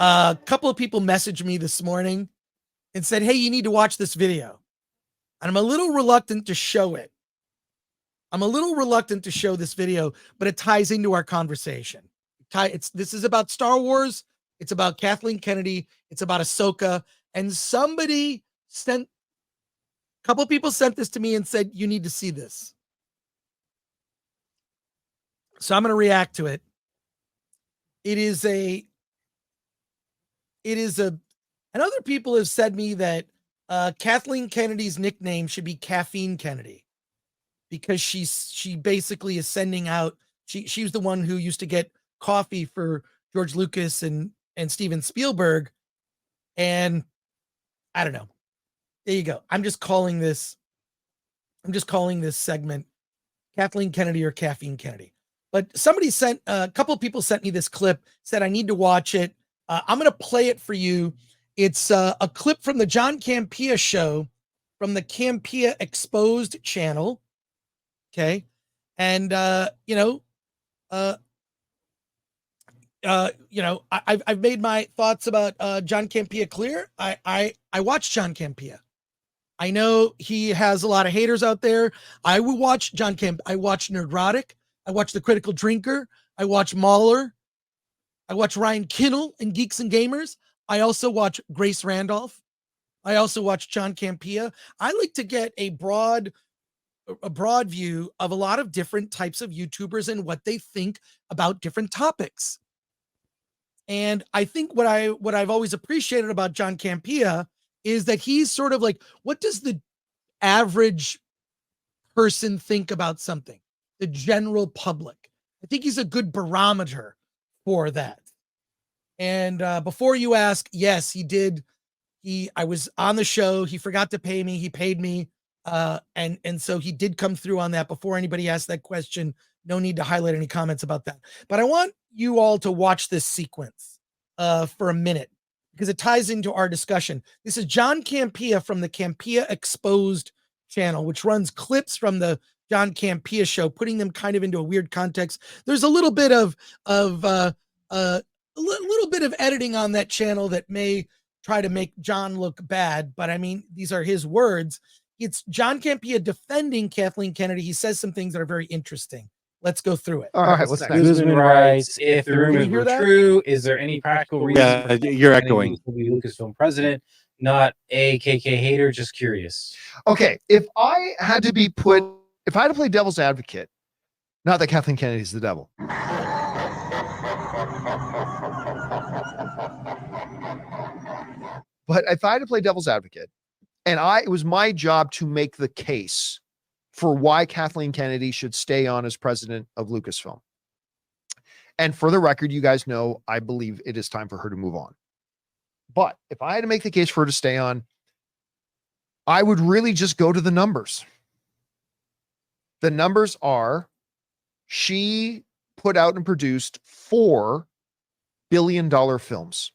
A couple of people messaged me this morning and said, hey, you need to watch this video. And I'm a little reluctant to show it. I'm a little reluctant to show this video, but it ties into our conversation. This is about Star Wars. It's about Kathleen Kennedy. It's about Ahsoka. And somebody sent, a couple of people sent this to me and said, you need to see this. So I'm going to react to it. And other people have said me that Kathleen Kennedy's nickname should be Caffeine Kennedy, because she basically is sending out, she was the one who used to get coffee for George Lucas and Steven Spielberg. And I don't know. There you go. I'm just calling this segment Kathleen Kennedy or Caffeine Kennedy. But somebody sent, a couple of people sent me this clip, said I need to watch it. I'm going to play it for you. It's a clip from the John Campea show from the Campea Exposed channel. Okay. And, I've made my thoughts about John Campea clear. I watch John Campea. I know he has a lot of haters out there. I will watch John Campea. I watch Nerdrotic. I watch The Critical Drinker. I watch Mahler. I watch Ryan Kinnell in Geeks and Gamers. I also watch Grace Randolph. I also watch John Campea. I like to get a broad view of a lot of different types of YouTubers and what they think about different topics. And I think what I've always appreciated about John Campea is that he's sort of like, what does the average person think about something? The general public. I think he's a good barometer for that. And before you ask, yes, he did. I was on the show. He forgot to pay me. He paid me. And so he did come through on that. Before anybody asked that question, no need to highlight any comments about that. But I want you all to watch this sequence for a minute, because it ties into our discussion. This is John Campea from the Campea Exposed channel, which runs clips from the John Campea show, putting them kind of into a weird context. There's a little bit of editing on that channel that may try to make John look bad, but I mean, these are his words. It's John Campea defending Kathleen Kennedy. He says some things that are very interesting. Let's go through it. All right, what's next? Guzman writes, if the rumors were true, is there any practical reason for you're echoing to be Lucasfilm president, not a KK hater? Just curious. Okay, if I had to play devil's advocate, not that Kathleen Kennedy's the devil. But if I had to play devil's advocate, and it was my job to make the case for why Kathleen Kennedy should stay on as president of Lucasfilm. And for the record, you guys know, I believe it is time for her to move on. But if I had to make the case for her to stay on, I would really just go to the numbers. The numbers are, she put out and produced 4 billion-dollar films.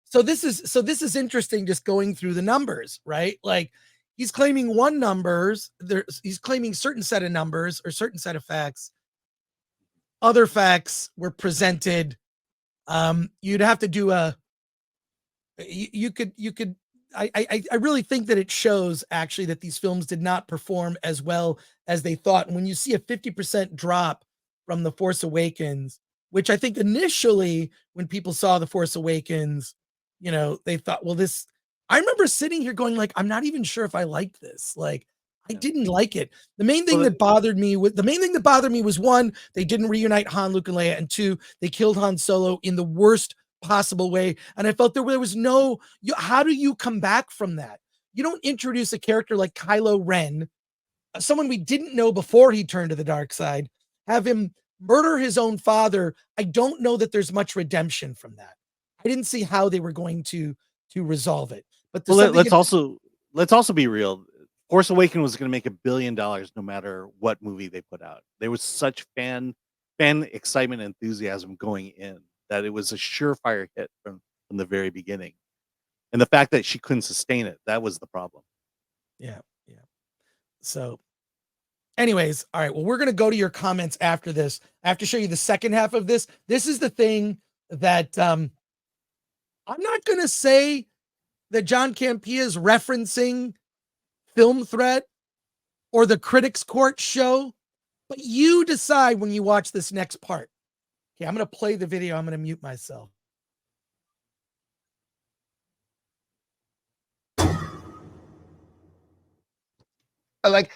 So this is interesting, just going through the numbers, right? Like, he's claiming he's claiming certain set of numbers or certain set of facts. Other facts were presented. You'd have to do I really think that it shows actually that these films did not perform as well as they thought. And when you see a 50% drop from The Force Awakens, which I think initially when people saw The Force Awakens, they thought, well, I remember sitting here going like, I'm not even sure if I like this. Like, I didn't like it. The main thing Well, that bothered me was one, they didn't reunite Han, Luke, and Leia, and two, they killed Han Solo in the worst possible way. And I felt there was no. How do you come back from that? You don't introduce a character like Kylo Ren, someone we didn't know before he turned to the dark side, have him murder his own father. I don't know that there's much redemption from that. I didn't see how they were going to resolve it. But let's also be real. Force Awakens was going to make $1 billion no matter what movie they put out. There was such fan excitement and enthusiasm going in that it was a surefire hit from the very beginning. And the fact that she couldn't sustain it, that was the problem. Yeah. So anyways, all right. Well, we're going to go to your comments after this. I have to show you the second half of this. This is the thing that I'm not going to say that John Campea is referencing Film Threat or the Critics Court show, but you decide when you watch this next part. Okay, I'm going to play the video. I'm going to mute myself. Like,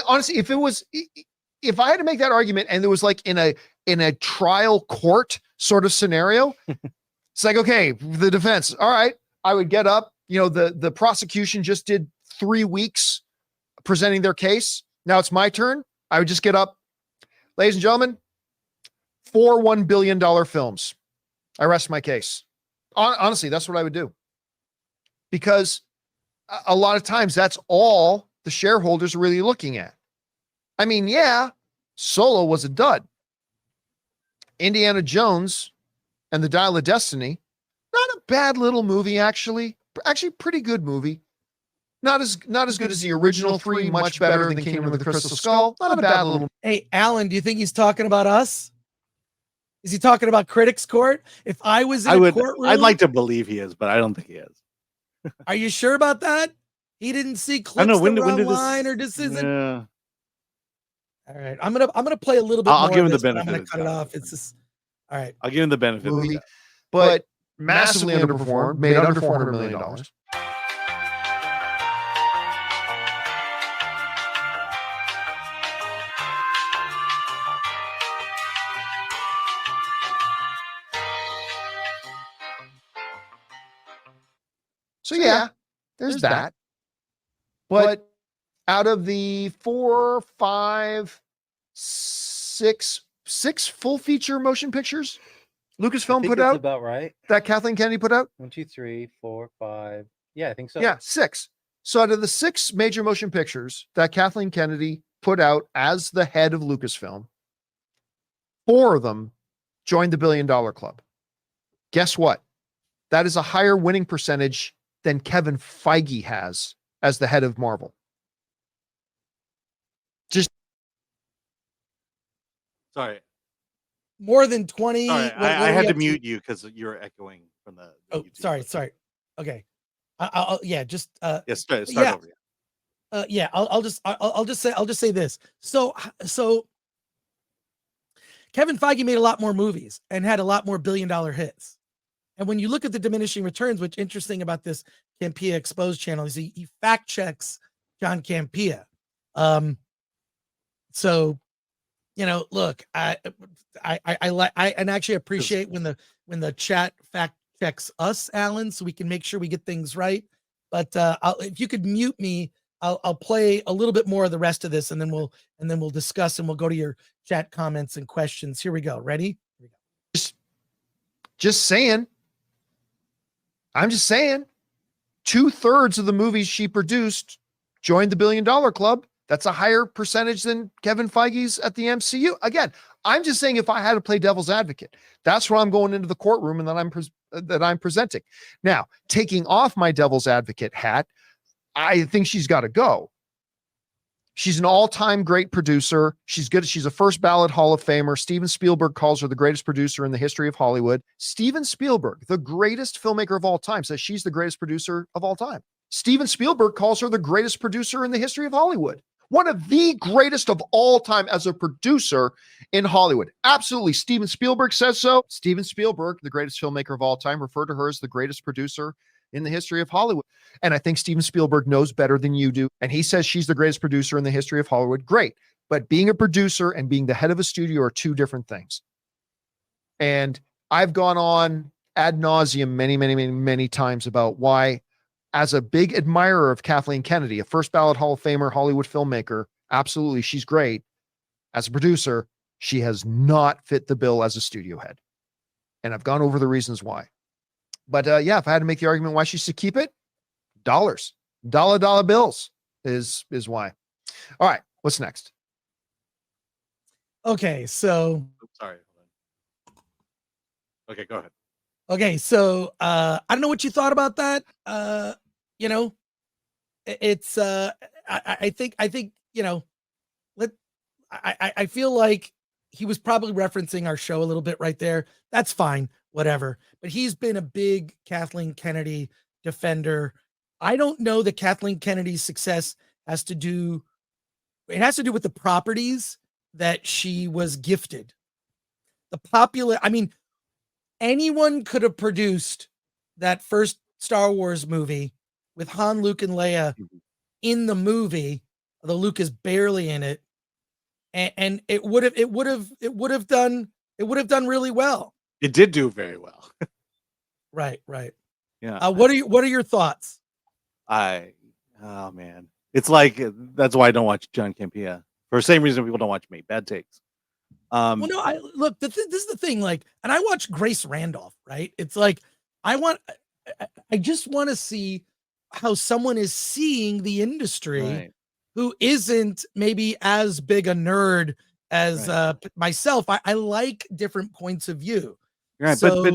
honestly, if I had to make that argument and there was like in a trial court sort of scenario, it's like, okay, the defense, all right, I would get up, the prosecution just did 3 weeks presenting their case. Now it's my turn. I would just get up, ladies and gentlemen, 4 $1 billion films. I rest my case. Honestly, that's what I would do, because a lot of times that's all the shareholders are really looking at. I mean, yeah, Solo was a dud. Indiana Jones and the Dial of Destiny, not a bad little movie, actually pretty good movie. Not as good as the original three, much better than Kingdom of the Crystal Skull. Not a bad little. Hey, Alan, do you think he's talking about us? Is he talking about Critics Court? If I was in a courtroom, I'd like to believe he is, but I don't think he is. Are you sure about that? He didn't see clips I don't know, when that were did this, online, or this isn't. Yeah. All right, I'm gonna play a little bit. I'll more give of him the this, but benefit. I'm gonna cut it off. It's just all right. I'll give him the benefit. Movie, but massively underperformed, made under $400 million. So yeah, there's that. But out of the 4, 5, 6 full feature motion pictures Lucasfilm put out, about right. that Kathleen Kennedy put out, 1, 2, 3, 4, 5. Yeah, I think so. Yeah, 6. So out of the 6 major motion pictures that Kathleen Kennedy put out as the head of Lucasfilm, 4 of them joined the $1 billion club. Guess what? That is a higher winning percentage than Kevin Feige has as the head of Marvel. Sorry. More than 20. Sorry, I had to mute you because you were echoing from the Oh, YouTube. sorry. Okay. I'll yeah, just Yes, start yeah. over. Yeah, I'll just say this. So Kevin Feige made a lot more movies and had a lot more $1 billion hits. And when you look at the diminishing returns, what's interesting about this Campea Exposed channel is he fact checks John Campea. So, look, I actually appreciate when the chat fact checks us, Alan, so we can make sure we get things right. But if you could mute me, I'll play a little bit more of the rest of this, and then we'll discuss, and we'll go to your chat comments and questions. Here we go. Ready? Here we go. Just saying. I'm just saying. 2/3 of the movies she produced joined the $1 billion club. That's a higher percentage than Kevin Feige's at the MCU. Again, I'm just saying, if I had to play devil's advocate, that's where I'm going into the courtroom and that I'm presenting. Now, taking off my devil's advocate hat, I think she's got to go. She's an all-time great producer. She's good. She's a first ballot Hall of Famer. Steven Spielberg calls her the greatest producer in the history of Hollywood. Steven Spielberg, the greatest filmmaker of all time, says she's the greatest producer of all time. Steven Spielberg calls her the greatest producer in the history of Hollywood. One of the greatest of all time as a producer in Hollywood. Absolutely. Steven Spielberg says so. Steven Spielberg, the greatest filmmaker of all time, referred to her as the greatest producer in the history of Hollywood. And I think Steven Spielberg knows better than you do. And he says she's the greatest producer in the history of Hollywood. Great. But being a producer and being the head of a studio are two different things. And I've gone on ad nauseum many times about why, as a big admirer of Kathleen Kennedy, a first ballot Hall of Famer, Hollywood filmmaker, absolutely, she's great. As a producer, she has not fit the bill as a studio head. And I've gone over the reasons why. But yeah, if I had to make the argument why she should keep it, dollars, dollar bills is why. All right, what's next? Okay, so Oops, sorry. Okay, go ahead. okay, so I don't know what you thought about that. You know, it's I think you know, I feel like he was probably referencing our show a little bit right there. That's fine, whatever. But he's been a big Kathleen Kennedy defender. I don't know that Kathleen Kennedy's success has to do with the properties that she was gifted. I mean, anyone could have produced that first Star Wars movie with Han, Luke, and Leia in the movie, although Luke is barely in it, and it would have done really well. It did do very well. Right. Yeah. What are your thoughts? Oh man, it's like that's why I don't watch John Campea for the same reason people don't watch me. Bad takes. Well, no, look. This is the thing. Like, and I watch Grace Randolph. Right? It's like I just want to see how someone is seeing the industry Right. who isn't maybe as big a nerd as myself. I like different points of view. Right, So, but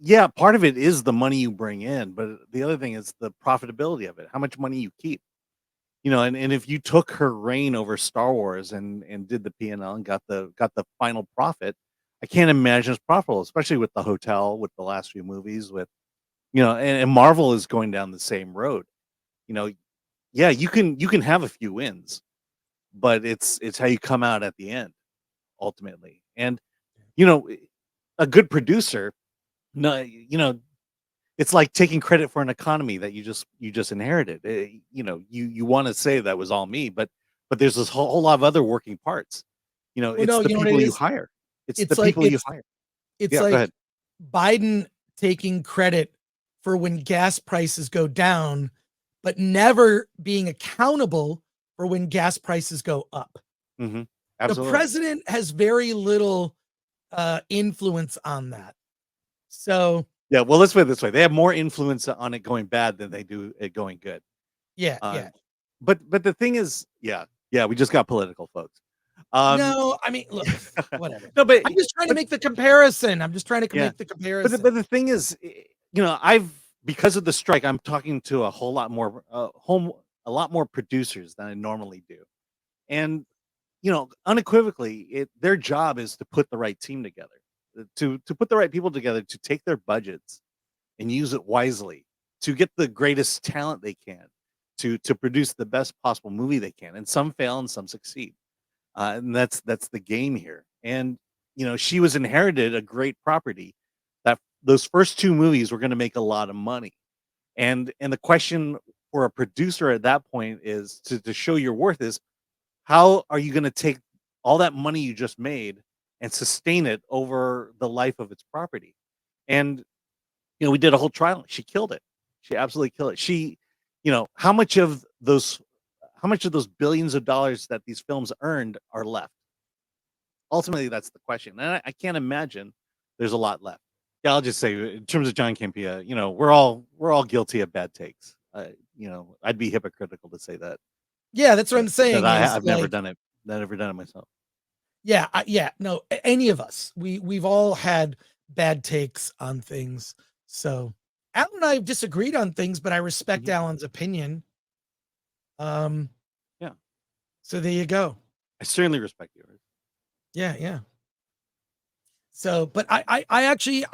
yeah, part of it is the money you bring in, but the other thing is the profitability of it, how much money you keep. And if you took her reign over Star Wars and did the P&L and got the final profit, I can't imagine it's profitable, especially with the hotel, with the last few movies, with and Marvel is going down the same road. Yeah, you can have a few wins, but it's how you come out at the end ultimately. And you know, a good producer, no, it's like taking credit for an economy that you just inherited. You want to say that was all me, but there's this whole lot of other working parts. well, It's no, the you know what it people you is? hire. It's It's the like people you hire. it's Yeah, go like ahead. Biden taking credit for when gas prices go down, but never being accountable for when gas prices go up. Hmm. The Absolutely. president has very little influence on that. So Yeah. Well, let's put it this way: they have more influence on it going bad than they do it going good. yeah. But the thing is, yeah, we just got political, folks. Um, No, I mean, look, whatever. no, but I'm just trying to but make the comparison. I'm just trying to yeah, make the comparison. but the thing is, I've because of the strike, I'm talking to a whole lot more a lot more producers than I normally do, and unequivocally, their job is to put the right team together, to put the right people together, to take their budgets and use it wisely, to get the greatest talent they can, to produce the best possible movie they can, and some fail and some succeed, and that's the game here. And she was inherited a great property that those first two movies were going to make a lot of money, and the question for a producer at that point is to show your worth is how are you going to take all that money you just made and sustain it over the life of its property. And we did a whole trial. She killed it. She absolutely killed it. How much of those billions of dollars that these films earned are left? Ultimately, that's the question. And I can't imagine there's a lot left. Yeah, I'll just say in terms of John Campea, we're all guilty of bad takes. I'd be hypocritical to say that Yeah, that's what I'm saying. I've never done it. Never done it myself. Yeah, no, any of us, we've all had bad takes on things. So Alan and I have disagreed on things, but I respect Mhm. Alan's opinion. Yeah. So there you go. I certainly respect yours. Yeah. So, but I actually